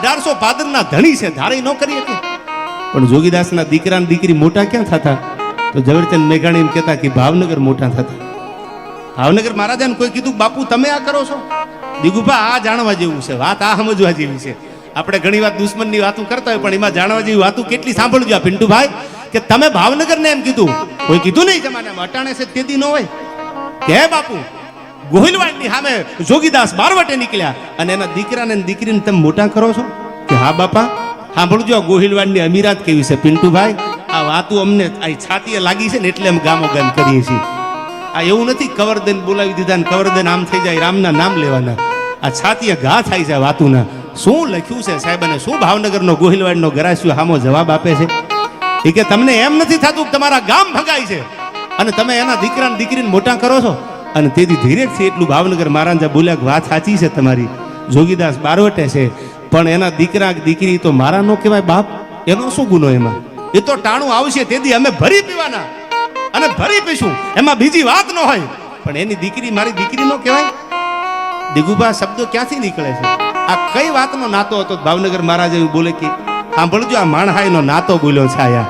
1800 ભાદરના ધણી છે, ધારી ન કરી શકે. પણ જોગીદાસના દીકરા ને દીકરી મોટા ક્યાં થતા? તો ઝવેરચંદ મેઘાણી એમ કહેતા કે ભાવનગર મોટા થતા. ભાવનગર મહારાજાને કોઈ કીધું બાપુ તમે આ કરો છો? દિગુભા આ જાણવા જેવું છે, વાત આ સમજવા જેવી છે. આપણે ઘણી વાર દુશ્મનની વાતો કરતા હોય, પણ એમાં જાણવા જેવી વાતો કેટલી સાંભળજો. આ પિન્ટુભાઈ કે તમે ભાવનગર ને એમ કીધું, કોઈ કીધું નહીં જમાનામાં, અટાણે છે તેદી ન હોય કે હે બાપુ ગોહિલવાડની સામે જોગીદાસ બારવટે નીકળ્યા અને એના દીકરાને દીકરીને તમે મોટા કરો છો? કે હા બાપા સાંભળજો, ગોહિલવાડની અમીરાત કેવી છે પિન્ટુભાઈ. આ વાતો અમને આ છાતીએ લાગી છે ને એટલે અમે ગામો ગામ કરીએ છીએ. આ એવું નથી કવરદેન બોલાવી દીધા ને કવરદેન આમ થઈ જાય, રામના નામ લેવાના. આ છાતીએ ઘા થાય છે વાતુના. શું લખ્યું છે સાહેબ, અને શું ભાવનગરનો ગોહિલવાડનો ગરાસ્યો હામો જવાબ આપે છે. એ કે તમને એમ નથી થતું કે તમારા ગામ ભગાય છે અને તમે એના દીકરા ને દીકરીને મોટા કરો છો? અને તેથી ધીરેથી એટલું ભાવનગર મહારાજા બોલ્યા, વાત સાચી છે તમારી, જોગીદાસ બારવટે છે, પણ એના દીકરા દીકરી તો મારા નો કહેવાય બાપ. એનો શું ગુનો એમાં? એ તો ટાણું આવશે તેથી અમે ભરી પીવાના અને ભરી પીશું, એમાં બીજી વાત ન હોય. પણ એની દીકરી મારી દીકરી નો કહેવાય? દિગુભા શબ્દો ક્યાંથી નીકળે છે? આ કઈ વાતનો નાતો હતો? ભાવનગર મહારાજ એવું બોલે કે સાંભળજો, આ માણહાઈનો નાતો બોલ્યો છે આયા.